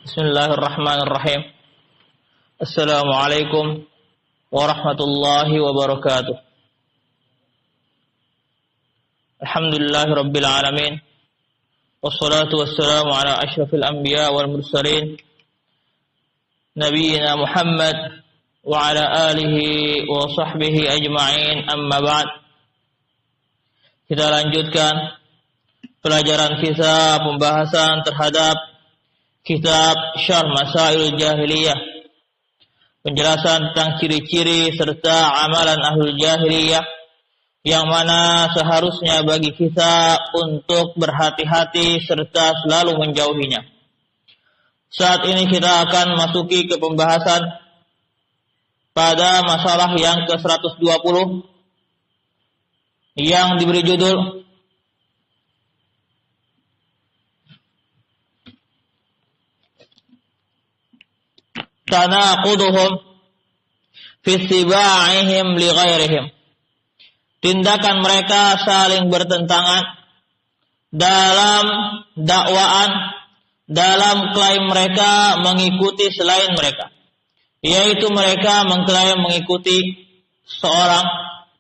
Bismillahirrahmanirrahim. Assalamualaikum warahmatullahi wabarakatuh. Alhamdulillahirabbil alamin. Wassalatu wassalamu ala asyrafil anbiya wal mursalin nabiyina Muhammad wa ala alihi wa sahbihi ajma'in, amma ba'd. Kita lanjutkan pelajaran kita, pembahasan terhadap kitab Syarh Masailul Jahiliyah, penjelasan tentang ciri-ciri serta amalan ahlul jahiliyah yang mana seharusnya bagi kita untuk berhati-hati serta selalu menjauhinya. Saat ini kita akan masuki ke pembahasan pada masalah yang ke-120 yang diberi judul Tanaquduhum fi siba'ihim li ghairihim. Tindakan mereka saling bertentangan dalam dakwaan, dalam klaim mereka mengikuti selain mereka, yaitu mereka mengklaim mengikuti seorang,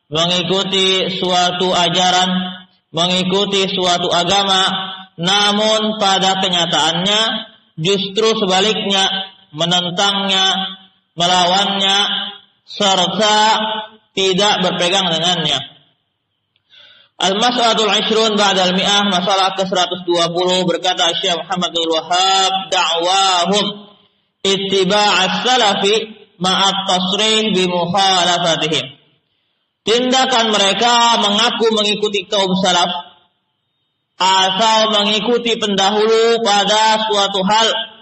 mengikuti suatu ajaran, mengikuti suatu agama, namun pada kenyataannya justru sebaliknya, menentangnya, melawannya, serta tidak berpegang dengannya. Al-Mas'alatul 20 ba'dal mi'ah, masalah ke-120, berkata Syekh Muhammad bin Wahhab, da'wahum ittiba'as salafi ma'at tasrih bi mukhalafatihim. Tindakan mereka mengaku mengikuti kaum salaf atau mengikuti pendahulu pada suatu hal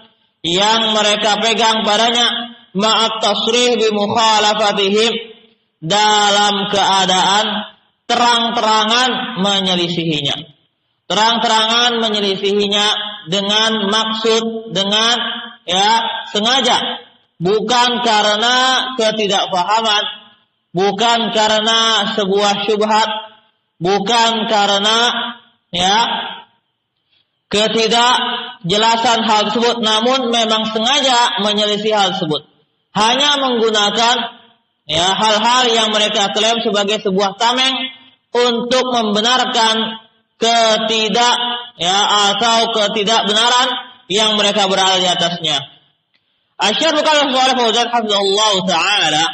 yang mereka pegang padanya, ma'at tasrih bi mukhalafatihim, dalam keadaan terang-terangan menyelisihinya. Terang-terangan menyelisihinya dengan maksud, dengan sengaja, bukan karena ketidakfahaman, bukan karena sebuah syubhat, bukan karena ketidakjelasan hal tersebut, namun memang sengaja menyelisih hal tersebut. Hanya menggunakan hal-hal yang mereka klaim sebagai sebuah tameng untuk membenarkan atau ketidakbenaran yang mereka berada di atasnya. Asy-Syaikh Shalih Al Fauzan hafizahullah taala,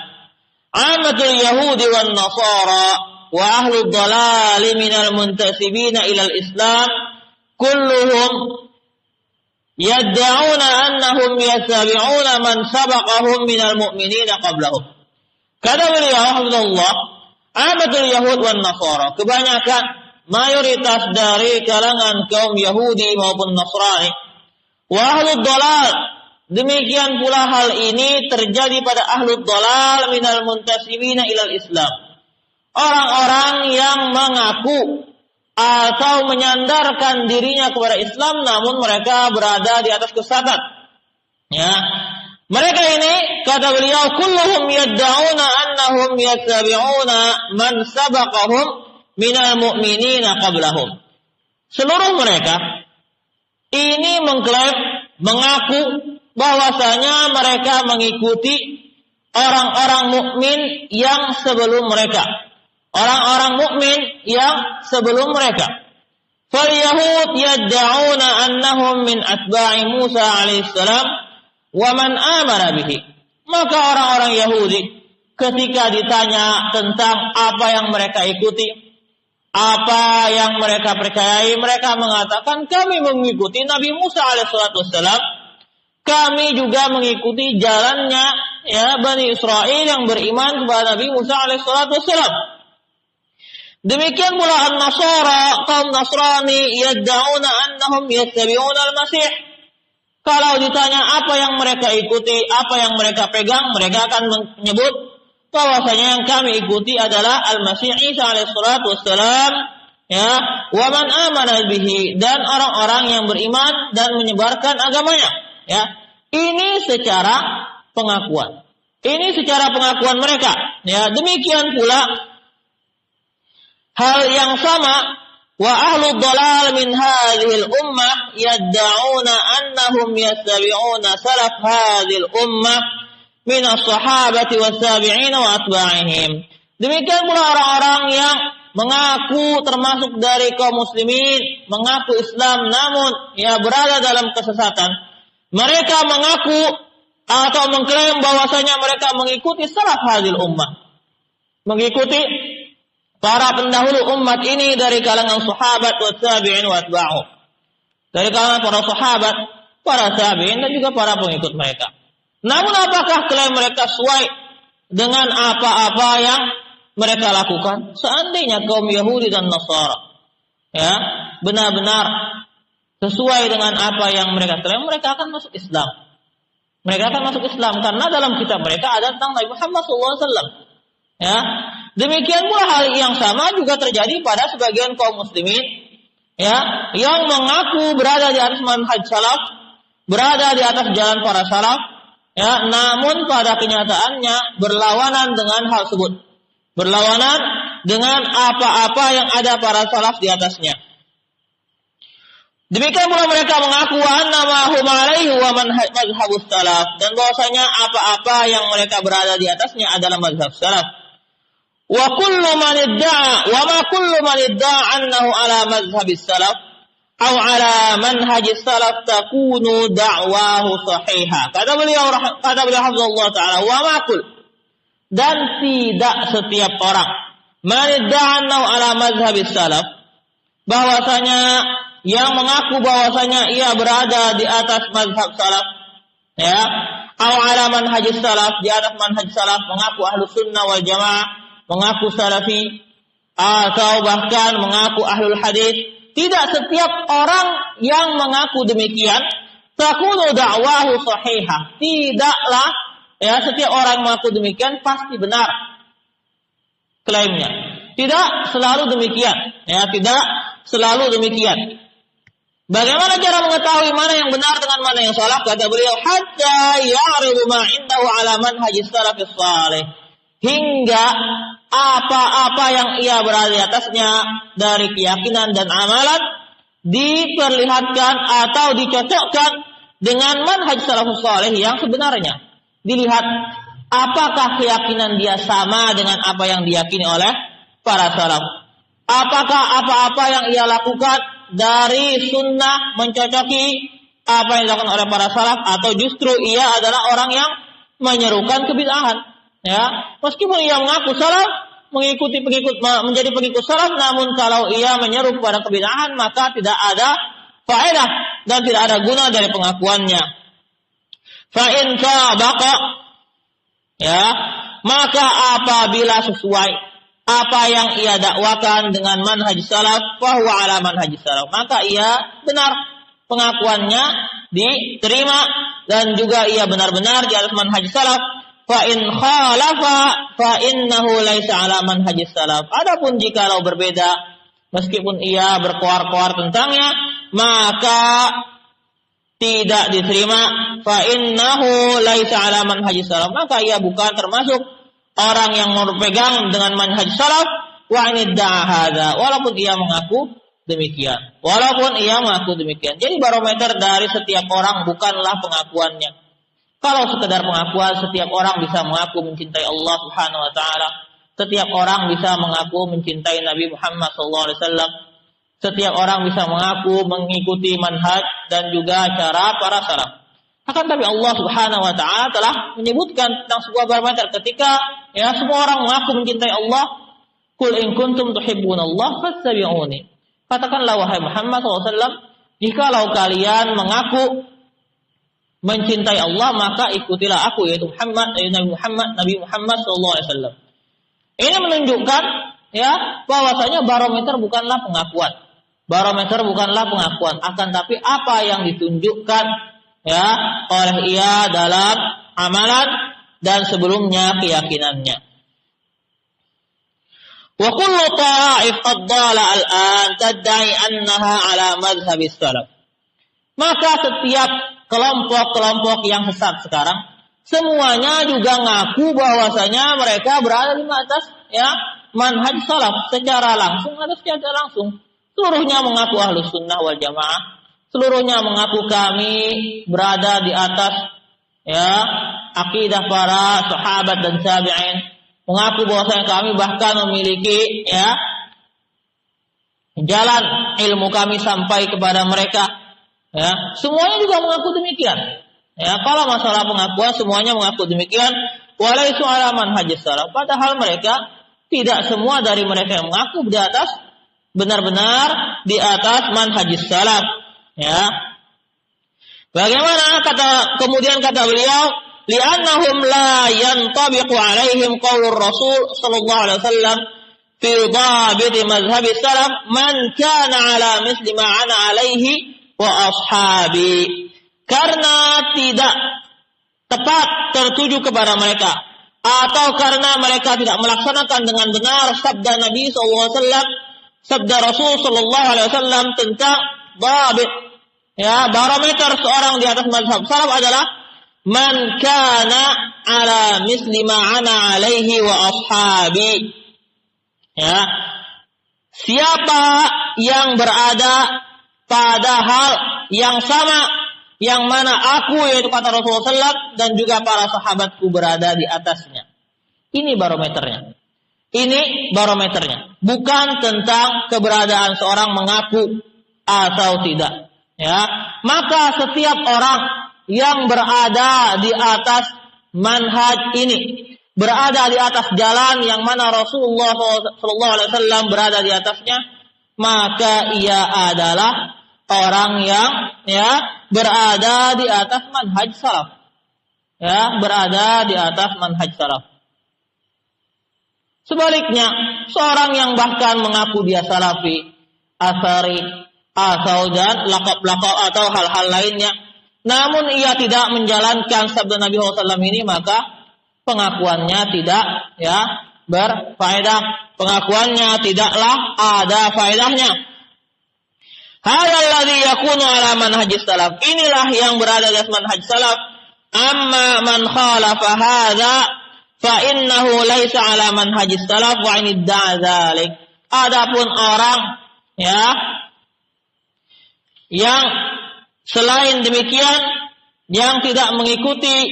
amatul yahudi wan nasara wa ahlud dhalal minal muntasibina ilal islam kulluhum yad'una annahum yattabi'una man sabaqahum minal mu'minina qablahum. Kata beliau hafizahullah, amatul yahud wan nasara, kebanyakan mayoritas dari kalangan kaum Yahudi maupun Nasrani, wa ahlud dhalal, demikian pula hal ini terjadi pada ahlud dhalal minal muntasibina ilal islam, orang-orang yang mengaku atau menyandarkan dirinya kepada Islam namun mereka berada di atas kesesatan. Mereka ini, kata beliau, kulluhum yadda'una annahum yattabi'una man sabaqahum minal mu'minina qablahum. Seluruh mereka ini mengklaim, mengaku bahwasanya mereka mengikuti orang-orang mukmin yang sebelum mereka. Orang-orang mukmin yang sebelum mereka. Fal yahud yadda'una annahum min atba'i Musa alaihissalam wa man amana bihi. Maka orang-orang Yahudi ketika ditanya tentang apa yang mereka ikuti, apa yang mereka percayai, mereka mengatakan kami mengikuti Nabi Musa alaihissalam, kami juga mengikuti jalannya Bani Israel yang beriman kepada Nabi Musa alaihissalam. Demikian pula an-Nasara, kaum Nasrani, yadda'una annahum yattabi'una al-Masih. Kalau ditanya apa yang mereka ikuti, apa yang mereka pegang, mereka akan menyebut bahwasanya yang kami ikuti adalah Al-Masih Isa alaihi salatu wassalam, wa man amana bihi, dan orang-orang yang beriman dan menyebarkan agamanya. Ini secara pengakuan. Ini secara pengakuan mereka. Demikian pula hal yang sama Wa ahlu dhalal min hadhihi al-ummah yad'una annahum yattabi'una salaf hadhihi al-ummah min as-sahabati was-tabi'in wa atba'ihim. Demikian pula orang-orang yang mengaku termasuk dari kaum muslimin, mengaku Islam namun berada dalam kesesatan. Mereka mengaku atau mengklaim bahwasanya mereka mengikuti salaf hadhil ummah, mengikuti para pendahulu umat ini dari kalangan sahabat wa tabi'in wa atba'u, dari kalangan para sahabat, para tabi'in dan juga para pengikut mereka. Namun apakah klaim mereka sesuai dengan apa-apa yang mereka lakukan? Seandainya kaum Yahudi dan Nasara benar-benar sesuai dengan apa yang mereka klaim, mereka akan masuk Islam. Mereka akan masuk Islam karena dalam kitab mereka ada tentang Nabi Muhammad SAW. Demikian pula hal yang sama juga terjadi pada sebagian kaum muslimin yang mengaku berada di atas manhaj salaf, berada di atas jalan para salaf, namun pada kenyataannya berlawanan dengan hal tersebut, berlawanan dengan apa-apa yang ada para salaf di atasnya. Demikian pula mereka mengaku annama hum alaihi wa mazhabus salaf, dan bahwasanya apa-apa yang mereka berada di atasnya adalah mazhab salaf. Wa kullu man idda'a wa ma kullu man idda'a annahu ala mazhabis salaf aw ala manhajis salaf takunu da'wahu sahihah. Kata beliau hafizallahu taala, wa ma kull, dan tidak setiap orang man idda'a annahu ala mazhabis salaf, bahwasanya yang mengaku bahwasanya ia berada di atas mazhab salaf, aw ala manhajis salaf, di atas manhaj salaf, mengaku ahlus sunnah wal jamaah, mengaku salafi, atau bahkan mengaku ahlul hadis. Tidak setiap orang yang mengaku demikian takunu da'wahu sahihah. Tidaklah setiap orang yang mengaku demikian pasti benar klaimnya. Tidak selalu demikian. Tidak selalu demikian. Bagaimana cara mengetahui mana yang benar dengan mana yang salah? Kata beliau, hatta ya'ridu ma indahu ala manhajis salafis salih. Hingga apa-apa yang ia berada di atasnya dari keyakinan dan amalan diperlihatkan atau dicocokkan dengan manhaj salafus salih yang sebenarnya. Dilihat apakah keyakinan dia sama dengan apa yang diyakini oleh para salaf. Apakah apa-apa yang ia lakukan dari sunnah mencocoki apa yang dilakukan oleh para salaf, atau justru ia adalah orang yang menyerukan kebid'ahan. Meskipun ia mengaku salaf, menjadi pengikut salaf, namun kalau ia menyeru kepada kebid'ahan maka tidak ada faedah dan tidak ada guna dari pengakuannya. Fa in tabaqa, maka apabila sesuai apa yang ia dakwakan dengan manhaj salaf, fa huwa ala manhaj salaf, maka ia benar, pengakuannya diterima dan juga ia benar-benar di atas manhaj salaf. Fa in khalafa fa innahu laisa ala manhajis salaf. Adapun jikalau berbeda, meskipun ia berkoar-koar tentangnya, maka tidak diterima. Fa innahu laisa ala manhajis salaf, maka ia bukan termasuk orang yang berpegang dengan manhaj salaf. Wa inidda'a hadza, walaupun ia mengaku demikian. Jadi barometer dari setiap orang bukanlah pengakuannya. Kalau sekedar pengakuan, setiap orang bisa mengaku mencintai Allah Subhanahu wa taala. Setiap orang bisa mengaku mencintai Nabi Muhammad SAW. Setiap orang bisa mengaku mengikuti manhaj dan juga cara para salaf. Akan tapi Allah Subhanahu wa taala telah menyebutkan tentang sebuah barometer ketika semua orang mengaku mencintai Allah. Qul in kuntum tuhibbunallah fattabi'uni. Katakanlah wahai Muhammad SAW, jikalau kalian mengaku mencintai Allah, maka ikutilah aku, yaitu Nabi Muhammad SAW. Ini menunjukkan bahwasanya barometer bukanlah pengakuan. Akan tapi apa yang ditunjukkan oleh ia dalam amalan dan sebelumnya keyakinannya. Wa kullu ta'if ad-dhala al-an tad'i annaha ala madhhabis salaf. Maka setiap kelompok-kelompok yang sesat sekarang semuanya juga ngaku bahwasanya mereka berada di atas manhaj salaf secara langsung atau secara langsung. Seluruhnya mengaku Ahlus Sunnah wal Jamaah. Seluruhnya mengaku kami berada di atas akidah para sahabat dan tabi'in. Mengaku bahwasanya kami bahkan memiliki jalan ilmu kami sampai kepada mereka. Semuanya juga mengaku demikian. Kalau masalah pengakuan semuanya mengaku demikian. Walaisu ala manhajis salaf. Padahal mereka tidak semua dari mereka yang mengaku di atas benar-benar di atas manhajis salaf. Bagaimana kemudian kata beliau, li'annahum la yantabiqu alaihim qaulur Rasul sallallahu alaihi wasallam fi dhabit mazhab salaf man kana ala misli ma ana alaihi wa ashabi. Karena tidak tepat tertuju kepada mereka, atau karena mereka tidak melaksanakan dengan benar sabda Nabi SAW, sabda Rasul SAW tentang dhabit, barometer seorang di atas mazhab salaf adalah man kana ala misli ma ana alaihi wa ashabi. Siapa yang berada pada hal yang sama yang mana aku, yaitu kata Rasulullah SAW, dan juga para sahabatku berada di atasnya. Ini barometernya. Ini barometernya. Bukan tentang keberadaan seorang mengaku atau tidak. Maka setiap orang yang berada di atas manhaj ini, berada di atas jalan yang mana Rasulullah SAW berada di atasnya, maka ia adalah orang yang berada di atas manhaj salaf. Berada di atas manhaj salaf. Sebaliknya, seorang yang bahkan mengaku dia salafi, asari, atau dan laqab-laqab atau hal-hal lainnya, namun ia tidak menjalankan sabda Nabi SAW ini, maka pengakuannya tidak berfaedah. Pengakuannya tidaklah ada faedahnya. Hadzal ladzi yakunu ala manhajis salaf. Inilah yang berada di atas manhaj salaf. Amma man khalafa hadza fa innahu laisa ala manhajis salaf wa in idda'a dzalik. Adapun orang yang selain demikian, yang tidak mengikuti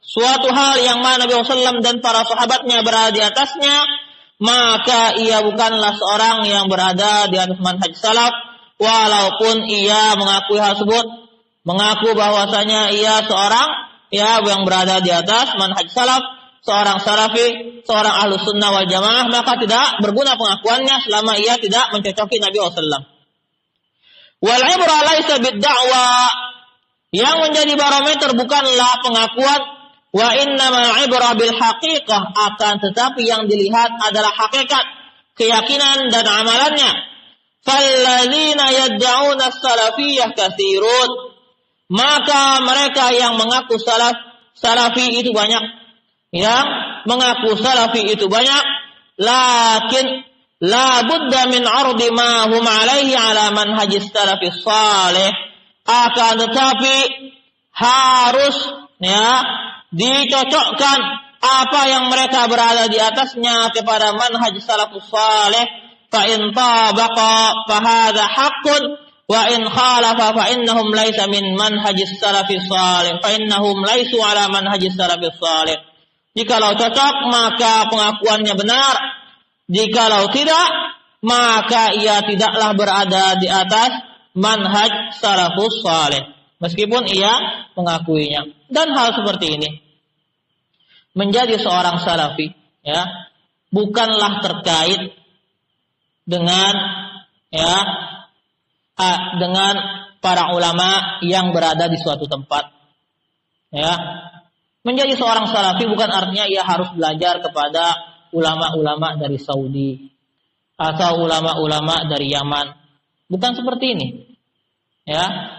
suatu hal yang mana Nabi SAW dan para sahabatnya berada di atasnya, maka ia bukanlah seorang yang berada di atas manhaj salaf. Walaupun ia mengakui hal tersebut, mengaku bahwasanya ia seorang yang berada di atas manhaj salaf, seorang salafi, seorang ahlus sunnah wal jamaah, maka tidak berguna pengakuannya selama ia tidak mencocoki Nabi SAW. Wal ibrah laisa bid-da'wa. Yang menjadi barometer bukanlah pengakuan, wa innamal ibrah bil haqiqah, akan tetapi yang dilihat adalah hakikat, keyakinan dan amalannya. Falladzina yad'una as-salafiyyah katsirun. Maka mereka yang mengaku salafi itu banyak. Yang mengaku salafi itu banyak. Lakin la budda min 'ardi ma hum 'alaihi 'ala manhajis salafis salih. Akan tetapi harus dicocokkan apa yang mereka berada di atasnya kepada manhaj salafus salih. Fa in tabaqa fa hadza haqqun wa in khalafa fa innahum laysa min manhajis salafis salih fa innahum laysu ala manhajis salafis salih. Jikalau cocok maka pengakuannya benar, jikalau tidak maka ia tidaklah berada di atas manhaj salafus salih meskipun ia mengakuinya. Dan hal seperti ini menjadi seorang salafi bukanlah terkait dengan dengan para ulama yang berada di suatu tempat. Menjadi seorang salafi bukan artinya ia harus belajar kepada ulama-ulama dari Saudi atau ulama-ulama dari Yaman. Bukan seperti ini.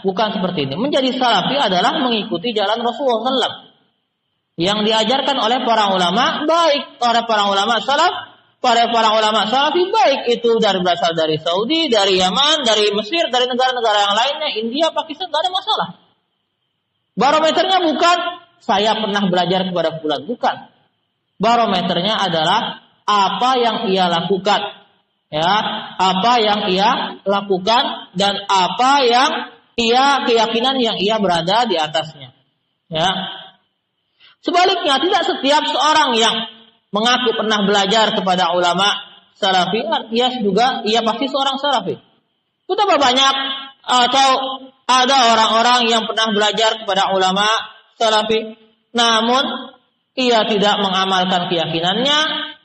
Bukan seperti ini. Menjadi salafi adalah mengikuti jalan Rasulullah SAW yang diajarkan oleh para ulama, baik oleh para ulama salaf, para ulama salafi, baik itu berasal dari Saudi, dari Yaman, dari Mesir, dari negara-negara yang lainnya, India, Pakistan, tidak ada masalah. Barometernya bukan saya pernah belajar kepada fulan, bukan. Barometernya adalah apa yang ia lakukan, ya, apa yang ia lakukan dan apa yang keyakinan yang ia berada di atasnya. Ya. Sebaliknya, tidak setiap seorang yang mengaku pernah belajar kepada ulama salafi, ia pasti seorang salafi. Betapa banyak atau ada orang-orang yang pernah belajar kepada ulama salafi, namun ia tidak mengamalkan keyakinannya,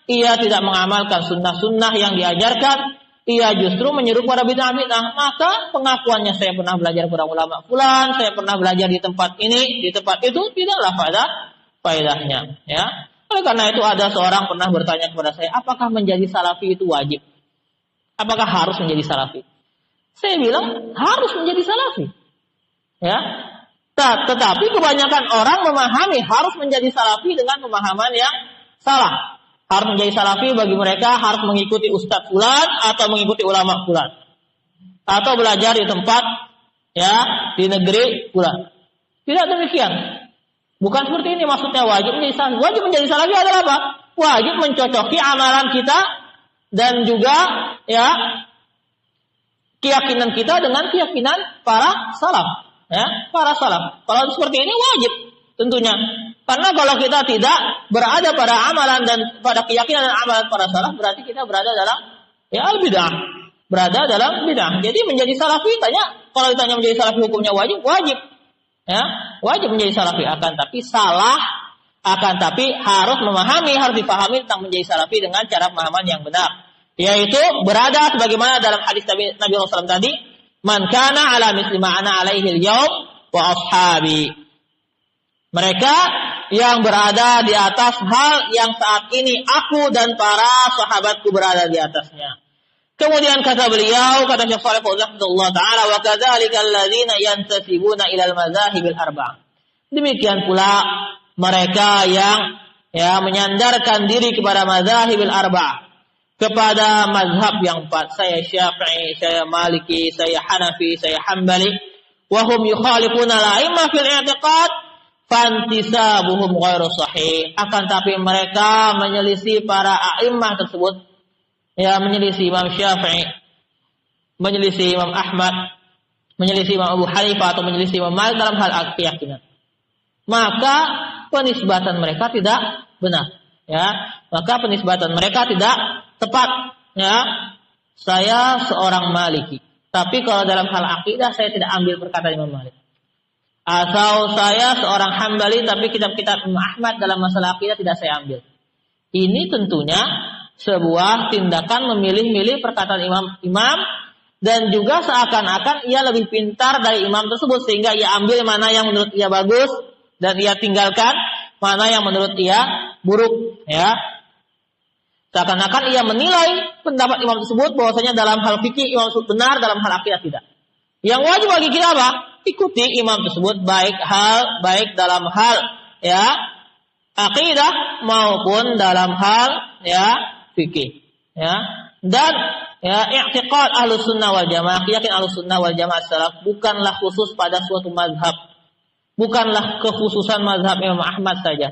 ia tidak mengamalkan sunnah-sunnah yang diajarkan, ia justru menyeru pada bid'ah-bid'ah. Maka pengakuannya saya pernah belajar kepada ulama fulan, saya pernah belajar di tempat ini, di tempat itu, tidaklah faedahnya. Ya. Oleh karena itu ada seorang pernah bertanya kepada saya, apakah menjadi salafi itu wajib? Apakah harus menjadi salafi? Saya bilang harus menjadi salafi. Ya. Tetapi kebanyakan orang memahami harus menjadi salafi dengan pemahaman yang salah. Harus menjadi salafi bagi mereka harus mengikuti ustadz fulan atau mengikuti ulama fulan. Atau belajar di tempat ya di negeri fulan. Tidak demikian. Bukan seperti ini maksudnya wajib menjadi salafi. Wajib menjadi salafi adalah apa? Wajib mencocoki amalan kita dan juga ya keyakinan kita dengan keyakinan para salaf. Ya, para salaf. Kalau seperti ini wajib tentunya. Karena kalau kita tidak berada pada amalan dan pada keyakinan dan amalan para salaf, berarti kita berada dalam ya al-bid'ah. Berada dalam bid'ah. Jadi menjadi salafi kalau ditanya menjadi salafi hukumnya wajib. Ya, wajib menjadi salafi, akan tapi salah, akan tapi harus dipahami tentang menjadi salafi dengan cara pemahaman yang benar. Yaitu berada sebagaimana dalam hadis Nabi SAW tadi, man kana ala misli ma ana alaihi al-yawm wa ashabi. Mereka yang berada di atas hal yang saat ini aku dan para sahabatku berada di atasnya. Kemudian kata Syekh Shalih Fauzan radhiyallahu taala, wa kadzalika alladziina yantasibuna ila al-madzahib al-arba'ah. Demikian pula mereka yang menyandarkan diri kepada madzahib al-arba'ah, kepada mazhab yang empat. Saya Syafi'i, saya Maliki, saya Hanafi, saya Hambali. Wa hum yukhalifuna al-a'immah fil i'tiqad fantisabuhum ghairu sahih. Akan tapi mereka menyelisih para a'immah tersebut. Ya, menyelisih Imam Syafi'i, menyelisih Imam Ahmad, menyelisih Imam Abu Hanifah atau menyelisih Imam Malik dalam hal keyakinan. Maka penisbatan mereka tidak benar. Ya, maka penisbatan mereka tidak tepat. Ya, saya seorang Maliki, tapi kalau dalam hal akidah saya tidak ambil perkataan Imam Malik. Atau saya seorang Hambali, tapi kitab-kitab Imam Ahmad dalam masalah akidah tidak saya ambil. Ini tentunya sebuah tindakan memilih-milih perkataan imam dan juga seakan-akan ia lebih pintar dari imam tersebut sehingga ia ambil mana yang menurut ia bagus dan ia tinggalkan mana yang menurut ia buruk. Ya. Seakan-akan ia menilai pendapat imam tersebut bahwasanya dalam hal fikih imam tersebut benar, dalam hal akidah tidak. Yang wajib bagi kita apa? Ikuti imam tersebut baik dalam hal ya akidah maupun dalam hal ya fikih. Ya. Dan ya i'tiqad Ahlus Sunnah wal Jamaah, yakin Ahlus Sunnah wal Jamaah salaf bukanlah khusus pada suatu mazhab. Bukanlah kekhususan mazhab Imam Ahmad saja.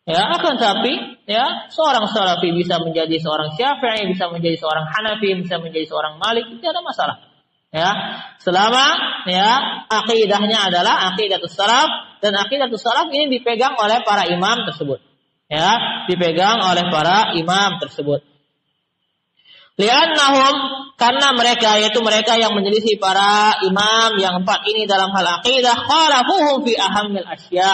Ya, akan tapi ya seorang salafi bisa menjadi seorang Syafi'i, bisa menjadi seorang Hanafi, bisa menjadi seorang Malik, tidak ada masalah. Ya, selama ya akidahnya adalah aqidatus salaf dan aqidatus salaf ini dipegang oleh para imam tersebut. Ya, dipegang oleh para imam tersebut. Li'annahum, karena mereka yaitu mereka yang menyelisih para imam yang empat ini dalam hal aqidah, khalafuhum fi ahammil asya.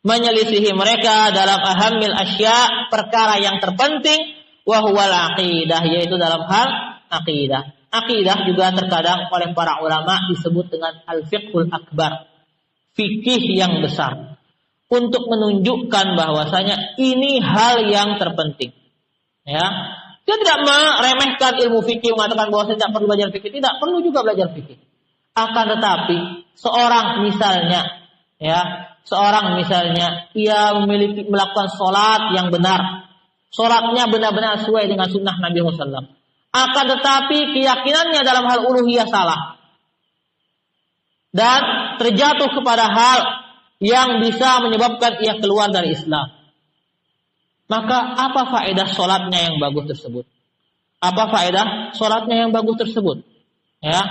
Menyelisihi mereka dalam ahammil asya, perkara yang terpenting, wa huwal aqidah, yaitu dalam hal aqidah. Aqidah juga terkadang oleh para ulama disebut dengan al-fiqhul akbar, fikih yang besar, untuk menunjukkan bahwasanya ini hal yang terpenting. Ya, dia tidak meremehkan ilmu fikih, mengatakan bahwa tidak perlu belajar fikih, tidak perlu juga belajar fikih. Akan tetapi seorang misalnya ia melakukan sholat yang benar, sholatnya benar-benar sesuai dengan sunnah Nabi SAW. Akan tetapi keyakinannya dalam hal uluhiyah salah dan terjatuh kepada hal yang bisa menyebabkan ia keluar dari Islam. Maka apa faedah sholatnya yang bagus tersebut? apa faedah sholatnya yang bagus tersebut. Ya,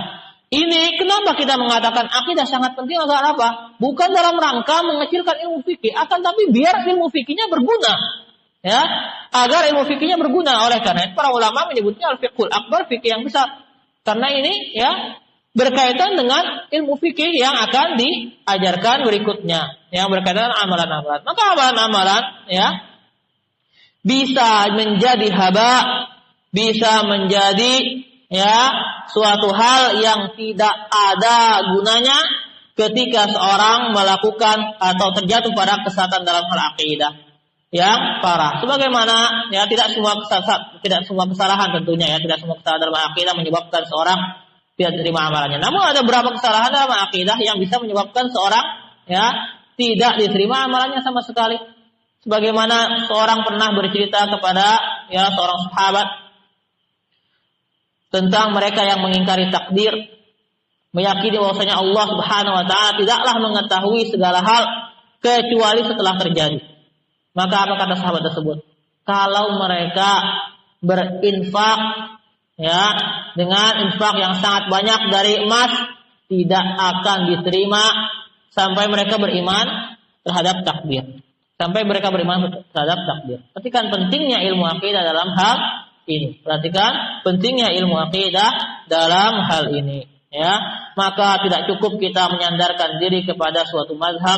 ini kenapa kita mengatakan akidah sangat penting agar apa? Bukan dalam rangka mengecilkan ilmu fikih, akan tapi biar ilmu fikihnya berguna. Ya, agar ilmu fikihnya berguna. Oleh karena itu para ulama menyebutnya al-fiqhul akbar, fikih yang besar. Karena ini ya berkaitan dengan ilmu fikih yang akan diajarkan berikutnya, yang berkaitan dengan amalan-amalan. Maka amalan-amalan ya bisa menjadi haba, bisa menjadi ya suatu hal yang tidak ada gunanya ketika seorang melakukan atau terjatuh pada kesesatan dalam hal akidah yang parah. Sebagaimana ya tidak semua kesalahan tentunya ya, tidak semua kesalahan dalam akidah menyebabkan seorang tidak terima amalannya. Namun ada beberapa kesalahan dalam akidah yang bisa menyebabkan seorang ya tidak diterima amalannya sama sekali. Sebagaimana seorang pernah bercerita kepada ya seorang sahabat tentang mereka yang mengingkari takdir, meyakini bahwasanya Allah Subhanahu wa taala tidaklah mengetahui segala hal kecuali setelah terjadi. Maka apa kata sahabat tersebut? Kalau mereka berinfak ya dengan infak yang sangat banyak dari emas, tidak akan diterima sampai mereka beriman terhadap takdir. Sampai mereka beriman terhadap takdir. Perhatikan pentingnya ilmu akidah dalam hal ini. Perhatikan pentingnya ilmu akidah dalam hal ini. Ya, maka tidak cukup kita menyandarkan diri kepada suatu mazhab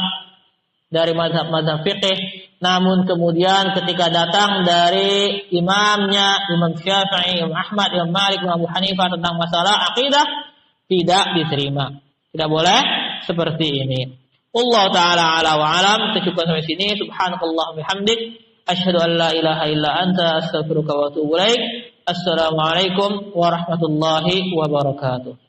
dari mazhab fikih, namun kemudian ketika datang dari imamnya, Imam Syafi'i, Imam Ahmad, Imam Malik, Imam Abu Hanifah tentang masalah akidah, tidak diterima. Tidak boleh seperti ini. Allah Ta'ala ala wa alam. Kita cukup sampai sini. Subhanakallah bihamdik, asyhadu an la ilaha illa anta, astaghfiruka wa atubu ilaik. Assalamualaikum warahmatullahi wabarakatuh.